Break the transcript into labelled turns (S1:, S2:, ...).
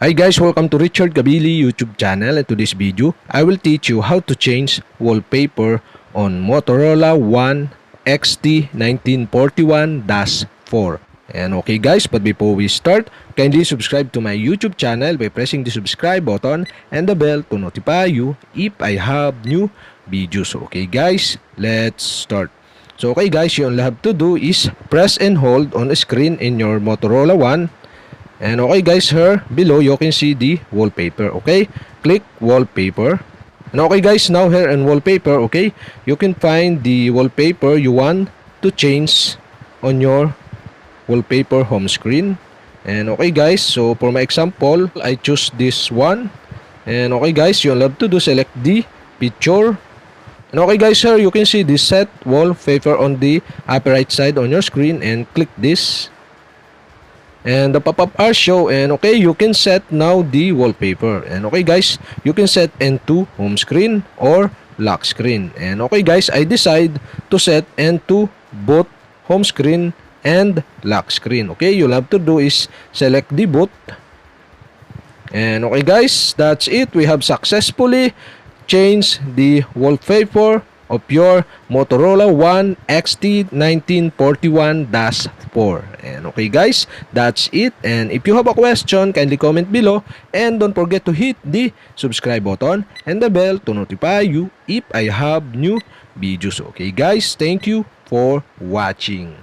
S1: Hi guys, welcome to Richard Cabile YouTube channel. In today's video, I will teach you how to change wallpaper on Motorola One XT1941-4. And okay guys, but before we start, kindly subscribe to my YouTube channel by pressing the subscribe button and the bell to notify you if I have new videos. Okay guys, let's start. So okay guys, you only have to do is press and hold on a screen in your Motorola One. And okay guys, here below you can see the wallpaper. Okay, click wallpaper. And okay guys, now here in wallpaper, okay, you can find the wallpaper you want to change on your wallpaper home screen. And okay guys, so for my example, I choose this one. And okay guys, you'll have to do select the picture. And okay guys, here you can see this set wallpaper on the upper right side on your screen, and click this. And the pop-up are show, and okay, you can set now the wallpaper. And okay guys, you can set into home screen or lock screen. And okay guys, I decide to set into both home screen and lock screen. Okay, you'll have to do is select the both. And okay guys, that's it. We have successfully changed the wallpaper of your Motorola One XT1941-4. And okay guys, that's it. And if you have a question, kindly comment below, and don't forget to hit the subscribe button and the bell to notify you if I have new videos. Okay guys, thank you for watching.